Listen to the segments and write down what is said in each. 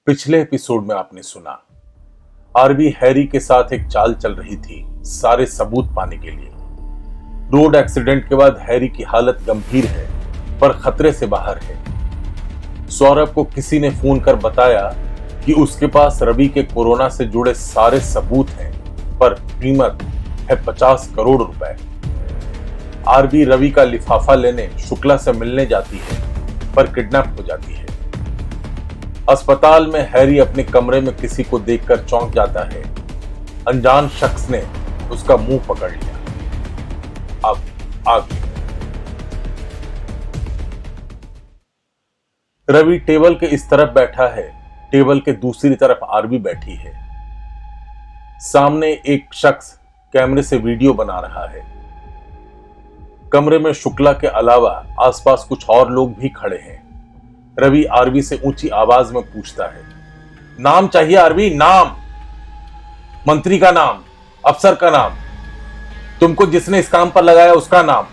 पिछले एपिसोड में आपने सुना आरबी हैरी के साथ एक चाल चल रही थी सारे सबूत पाने के लिए। रोड एक्सीडेंट के बाद हैरी की हालत गंभीर है पर खतरे से बाहर है। सौरभ को किसी ने फोन कर बताया कि उसके पास रवि के कोरोना से जुड़े सारे सबूत हैं पर कीमत है 50 करोड़ रुपए। आरबी रवि का लिफाफा लेने शुक्ला से मिलने जाती है पर किडनैप हो जाती है। अस्पताल में हैरी अपने कमरे में किसी को देखकर चौंक जाता है। अनजान शख्स ने उसका मुंह पकड़ लिया। अब आगे रवि टेबल के इस तरफ बैठा है, टेबल के दूसरी तरफ आरबी बैठी है। सामने एक शख्स कैमरे से वीडियो बना रहा है। कमरे में शुक्ला के अलावा आसपास कुछ और लोग भी खड़े हैं। रवि आरबी से ऊंची आवाज में पूछता है, नाम चाहिए आरबी, नाम, मंत्री का नाम, अफसर का नाम, तुमको जिसने इस काम पर लगाया उसका नाम।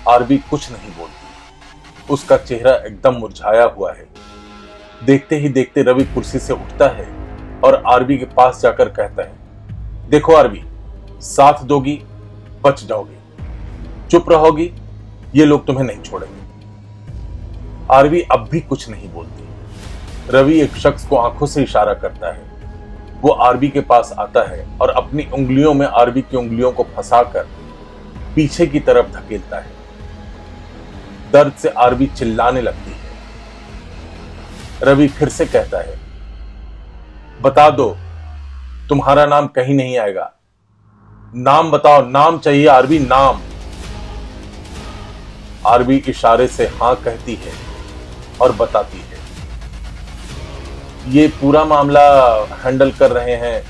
आरबी कुछ नहीं बोलती, उसका चेहरा एकदम मुरझाया हुआ है। देखते ही देखते रवि कुर्सी से उठता है और आरबी के पास जाकर कहता है, देखो आरबी, साथ दोगी बच जाओगी, चुप रहोगी ये लोग तुम्हें नहीं छोड़ेंगे। आरबी अब भी कुछ नहीं बोलती। रवि एक शख्स को आंखों से इशारा करता है। वो आरबी के पास आता है और अपनी उंगलियों में आरबी की उंगलियों को फंसाकर पीछे की तरफ धकेलता है। दर्द से आरबी चिल्लाने लगती है। रवि फिर से कहता है, बता दो, तुम्हारा नाम कहीं नहीं आएगा, नाम बताओ, नाम चाहिए आरबी, नाम। आरबी इशारे से हां कहती है और बताती है। ये पूरा मामला हैंडल कर रहे हैं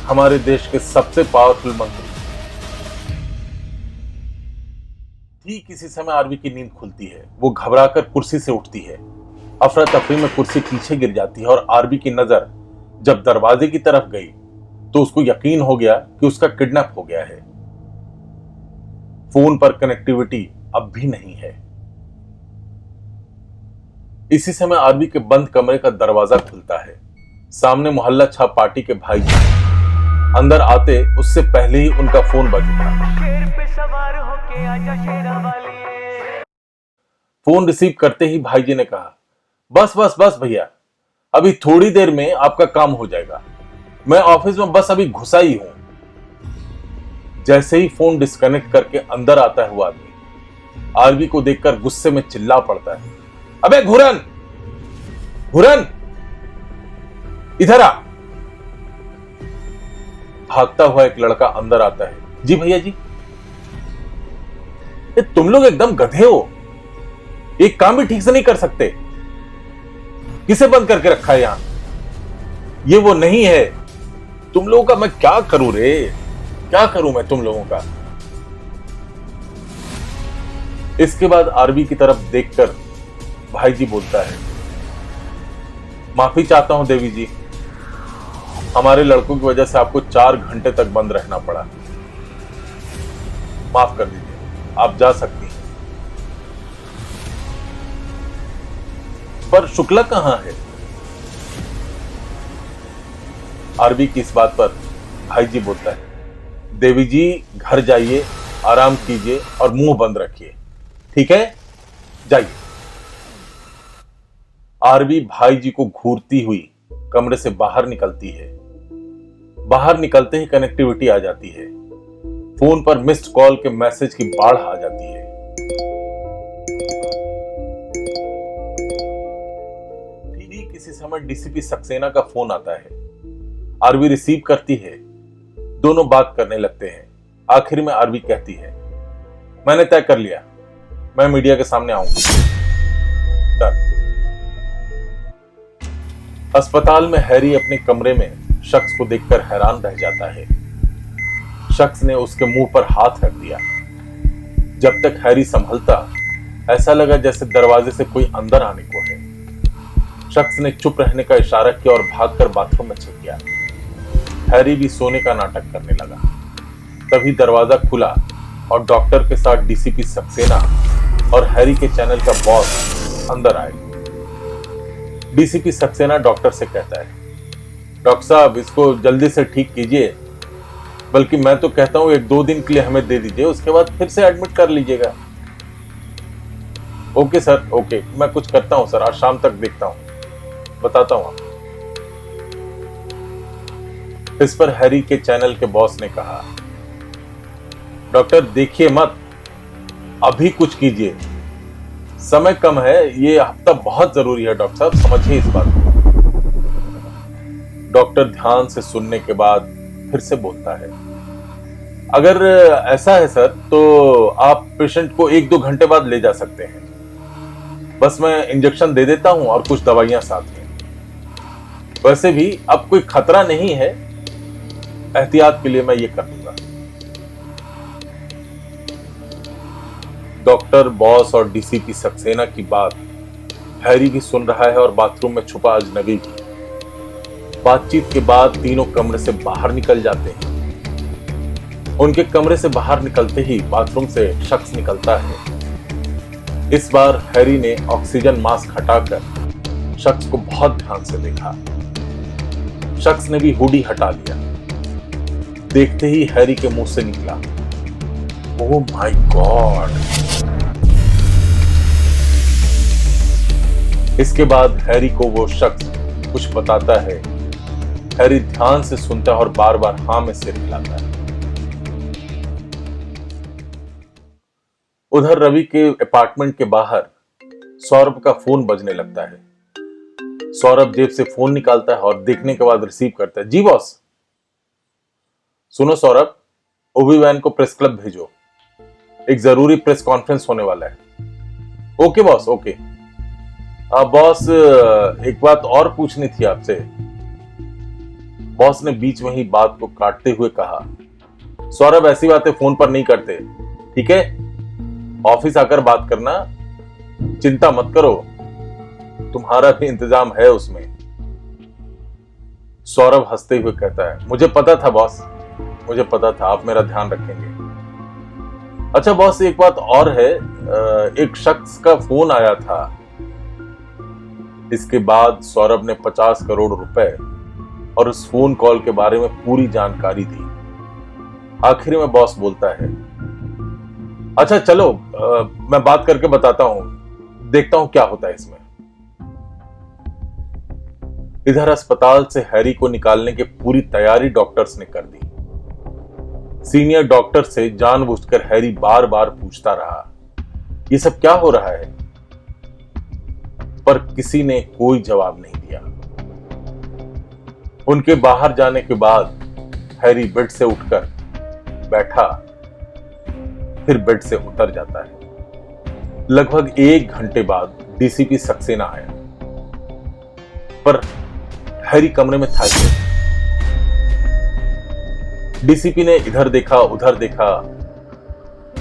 हमारे देश के सबसे पावरफुल मंत्री। ठीक इसी समय आरबी की नींद खुलती है। वो घबराकर कुर्सी से उठती है। अफरा तफरी में कुर्सी पीछे गिर जाती है और आरबी की नजर जब दरवाजे की तरफ गई तो उसको यकीन हो गया कि उसका किडनैप हो गया है। फोन पर कनेक्टिविटी अब भी नहीं है। इसी समय आरबी के बंद कमरे का दरवाजा खुलता है। सामने मोहल्ला छाप पार्टी के भाई अंदर आते उससे पहले ही उनका फोन बज उठा। फोन रिसीव करते ही भाई जी ने कहा, बस बस बस भैया, अभी थोड़ी देर में आपका काम हो जाएगा, मैं ऑफिस में बस अभी घुसा ही हूं। जैसे ही फोन डिस्कनेक्ट करके अंदर आता है वो आदमी आरबी को देखकर गुस्से में चिल्ला पड़ता है, अबे घुरन, घुरन, इधर आ। भागता हुआ एक लड़का अंदर आता है। जी भैया जी। तुम लोग एकदम गधे हो, एक काम भी ठीक से नहीं कर सकते, किसे बंद करके रखा है यहां? ये वो नहीं है, तुम लोगों का मैं क्या करूं रे, क्या करूं मैं तुम लोगों का। इसके बाद आरबी की तरफ देखकर भाई जी बोलता है, माफी चाहता हूं देवी जी, हमारे लड़कों की वजह से आपको 4 घंटे तक बंद रहना पड़ा, माफ कर दीजिए, आप जा सकती हैं। पर शुक्ला कहां है? आरबी की इस बात पर भाई जी बोलता है, देवी जी घर जाइए, आराम कीजिए और मुंह बंद रखिए, ठीक है, जाइए। आरबी भाई जी को घूरती हुई कमरे से बाहर निकलती है। बाहर निकलते ही कनेक्टिविटी आ जाती है। फोन पर मिस्ड कॉल के मैसेज की बाढ़ आ जाती है। ठीक इसी समय डीसीपी सक्सेना का फोन आता है। आरबी रिसीव करती है। दोनों बात करने लगते हैं। आखिर में आरबी कहती है, मैंने तय कर लिया, मैं मीडिया के सामने आऊंगी। डन। अस्पताल में हैरी अपने कमरे में शख्स को देखकर हैरान रह जाता है। शख्स ने उसके मुंह पर हाथ रख दिया। जब तक हैरी संभलता ऐसा लगा जैसे दरवाजे से कोई अंदर आने को है। शख्स ने चुप रहने का इशारा किया और भागकर बाथरूम में छिप गया। हैरी भी सोने का नाटक करने लगा। तभी दरवाजा खुला और डॉक्टर के साथ डीसीपी सक्सेना और हैरी के चैनल का बॉस अंदर आए। डीसीपी सक्सेना डॉक्टर से कहता है, डॉक्टर साहब इसको जल्दी से ठीक कीजिए, बल्कि मैं तो कहता हूं 1-2 दिन के लिए हमें दे दीजिए, उसके बाद फिर से एडमिट कर लीजिएगा। ओके सर, ओके, मैं कुछ करता हूं सर, आज शाम तक देखता हूं, बताता हूं आपको। इस पर हैरी के चैनल के बॉस ने कहा, डॉक्टर देखिए मत, अभी कुछ कीजिए, समय कम है, ये हफ्ता बहुत जरूरी है डॉक्टर साहब, समझिए इस बात को। डॉक्टर ध्यान से सुनने के बाद फिर से बोलता है, अगर ऐसा है सर तो आप पेशेंट को 1-2 घंटे बाद ले जा सकते हैं, बस मैं इंजेक्शन दे देता हूं और कुछ दवाइयां साथ में। वैसे भी अब कोई खतरा नहीं है, एहतियात के लिए मैं ये कर दूंगा। डॉक्टर, बॉस और डीसीपी सक्सेना की बात हैरी भी सुन रहा है और बाथरूम में छुपा अजनबी भी। बातचीत के बाद तीनों कमरे से बाहर निकल जाते हैं। उनके कमरे से बाहर निकलते ही बाथरूम से शख्स निकलता है। इस बार हैरी ने ऑक्सीजन मास्क हटाकर शख्स को बहुत ध्यान से देखा। शख्स ने भी हुडी हटा लिया। देखते ही हैरी के मुंह से निकला, ओह माय गॉड। इसके बाद हैरी को वो शख्स कुछ बताता है। हैरी ध्यान से सुनता है और बार बार हां में सिर हिलाता है। उधर रवि के अपार्टमेंट के बाहर सौरभ का फोन बजने लगता है। सौरभ जेब से फोन निकालता है और देखने के बाद रिसीव करता है। जी बॉस। सुनो सौरभ, ओबी वैन को प्रेस क्लब भेजो, एक जरूरी प्रेस कॉन्फ्रेंस होने वाला है। Okay boss, okay. बॉस एक बात और पूछनी थी आपसे। बॉस ने बीच में ही बात को काटते हुए कहा, सौरभ ऐसी बातें फोन पर नहीं करते, ठीक है? ऑफिस आकर बात करना, चिंता मत करो, तुम्हारा भी इंतजाम है उसमें। सौरभ हंसते हुए कहता है, मुझे पता था बॉस, मुझे पता था आप मेरा ध्यान रखेंगे। अच्छा बॉस, एक बात और है, एक शख्स का फोन आया था। इसके बाद सौरभ ने 50 करोड़ रुपए और उस फोन कॉल के बारे में पूरी जानकारी दी। आखिर में बॉस बोलता है, अच्छा चलो मैं बात करके बताता हूं, देखता हूं क्या होता है इसमें। इधर अस्पताल से हैरी को निकालने की पूरी तैयारी डॉक्टर्स ने कर दी। सीनियर डॉक्टर से जानबूझकर हैरी बार बार पूछता रहा, ये सब क्या हो रहा है? पर किसी ने कोई जवाब नहीं दिया। उनके बाहर जाने के बाद हैरी बेड से उठकर बैठा, फिर बेड से उतर जाता है। लगभग 1 घंटे बाद डीसीपी सक्सेना आया, पर हैरी कमरे में था ही नहीं। डीसीपी ने इधर देखा, उधर देखा,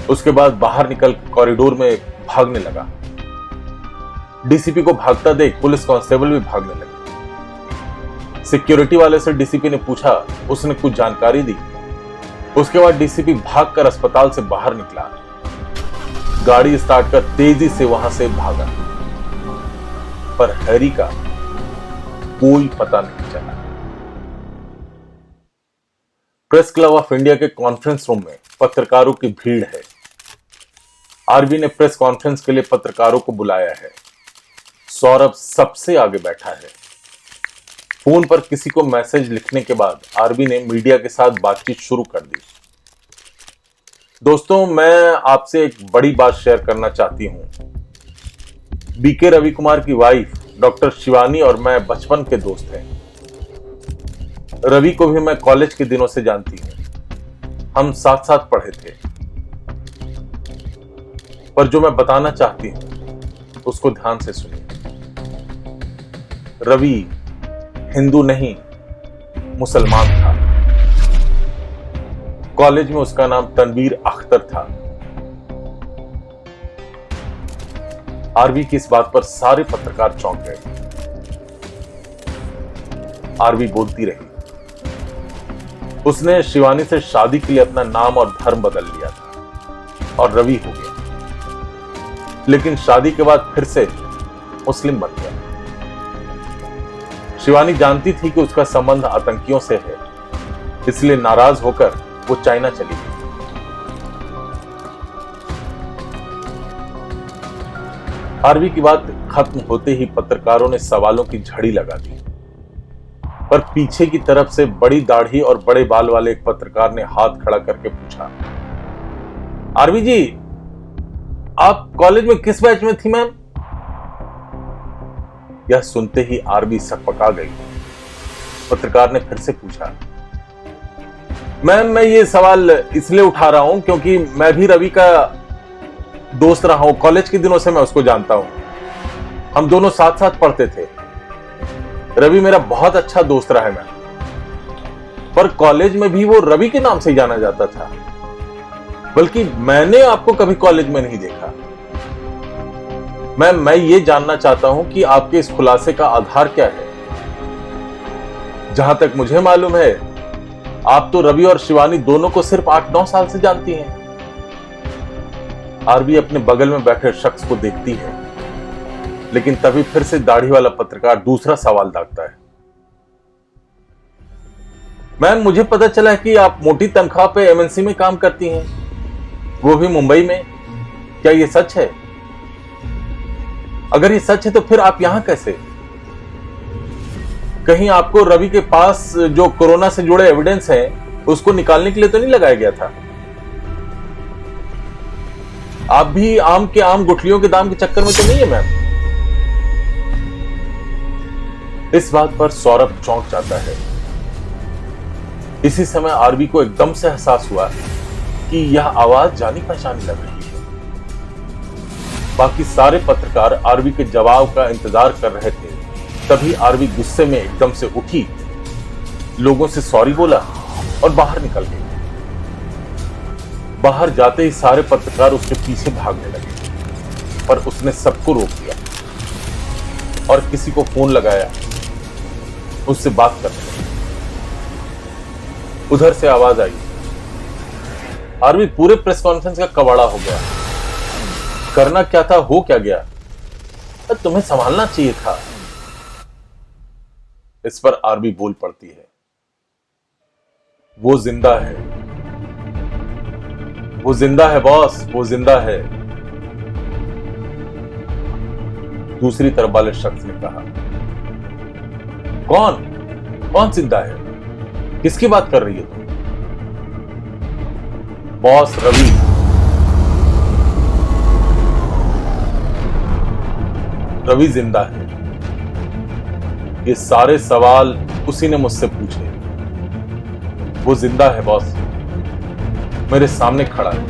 उसके बाद बाहर निकल कॉरिडोर में भागने लगा। डीसीपी को भागता देख पुलिस कांस्टेबल भी भागने लगे। सिक्योरिटी वाले से डीसीपी ने पूछा, उसने कुछ जानकारी दी। उसके बाद डीसीपी भागकर अस्पताल से बाहर निकला, गाड़ी स्टार्ट कर तेजी से वहां से भागा, पर हैरी का कोई पता नहीं चला। प्रेस क्लब ऑफ इंडिया के कॉन्फ्रेंस रूम में पत्रकारों की भीड़ है। आरबी ने प्रेस कॉन्फ्रेंस के लिए पत्रकारों को बुलाया है। सौरभ सबसे आगे बैठा है। फोन पर किसी को मैसेज लिखने के बाद आरबी ने मीडिया के साथ बातचीत शुरू कर दी। दोस्तों, मैं आपसे एक बड़ी बात शेयर करना चाहती हूं। बीके रवि कुमार की वाइफ डॉक्टर शिवानी और मैं बचपन के दोस्त हैं। रवि को भी मैं कॉलेज के दिनों से जानती हूं। हम साथ साथ पढ़े थे। पर जो मैं बताना चाहती हूं उसको ध्यान से सुनिए। रवि हिंदू नहीं, मुसलमान था। कॉलेज में उसका नाम तनवीर अख्तर था। आरवी की इस बात पर सारे पत्रकार चौंक गए। आरवी बोलती रही, उसने शिवानी से शादी के लिए अपना नाम और धर्म बदल लिया था और रवि हो गया, लेकिन शादी के बाद फिर से मुस्लिम बन गया। शिवानी जानती थी कि उसका संबंध आतंकियों से है, इसलिए नाराज होकर वो चाइना चली गई। आरवी की बात खत्म होते ही पत्रकारों ने सवालों की झड़ी लगा दी, पर पीछे की तरफ से बड़ी दाढ़ी और बड़े बाल वाले एक पत्रकार ने हाथ खड़ा करके पूछा, आरवी जी, आप कॉलेज में किस बैच में थी मैम? यह सुनते ही आरवी सकपका गई। पत्रकार ने फिर से पूछा, मैम मैं ये सवाल इसलिए उठा रहा हूं क्योंकि मैं भी रवि का दोस्त रहा हूं, कॉलेज के दिनों से मैं उसको जानता हूं, हम दोनों साथ साथ पढ़ते थे। रवि मेरा बहुत अच्छा दोस्त रहा है मैम, पर कॉलेज में भी वो रवि के नाम से जाना जाता था, बल्कि मैंने आपको कभी कॉलेज में नहीं देखा। मैं ये जानना चाहता हूं कि आपके इस खुलासे का आधार क्या है। जहां तक मुझे मालूम है, आप तो रवि और शिवानी दोनों को सिर्फ 8-9 साल से जानती हैं। आरवी अपने बगल में बैठे शख्स को देखती है, लेकिन तभी फिर से दाढ़ी वाला पत्रकार दूसरा सवाल दागता है, मैम मुझे पता चला है कि आप मोटी तनख्वाह पे एमएनसी में काम करती हैं, वो भी मुंबई में, क्या ये सच है? अगर ये सच है तो फिर आप यहां कैसे? कहीं आपको रवि के पास जो कोरोना से जुड़े एविडेंस हैं उसको निकालने के लिए तो नहीं लगाया गया था? आप भी आम के आम गुठलियों के दाम के चक्कर में तो नहीं है मैम? इस बात पर सौरभ चौंक जाता है। इसी समय आरवी को एकदम से एहसास हुआ कि यह आवाज जानी पहचानी लग रही है। बाकी सारे पत्रकार आरवी के जवाब का इंतजार कर रहे थे। तभी आरवी गुस्से में एकदम से उठी, लोगों से सॉरी बोला और बाहर निकल गई। बाहर जाते ही सारे पत्रकार उसके पीछे भागने लगे, पर उसने सबको रोक दिया और किसी को फोन लगाया, उससे बात करने लगे। उधर से आवाज आई, आरवी पूरे प्रेस कॉन्फ्रेंस का कबाड़ा हो गया, करना क्या था हो क्या गया, तुम्हें संभालना चाहिए था। इस पर आरवी बोल पड़ती है, वो जिंदा है, वो जिंदा है बॉस, वो जिंदा है। दूसरी तरफ वाले शख्स ने कहा, कौन कौन जिंदा है? किसकी बात कर रही है तुम? बॉस रवि। रवि जिंदा है। ये सारे सवाल उसी ने मुझसे पूछे। वो जिंदा है बॉस, मेरे सामने खड़ा है।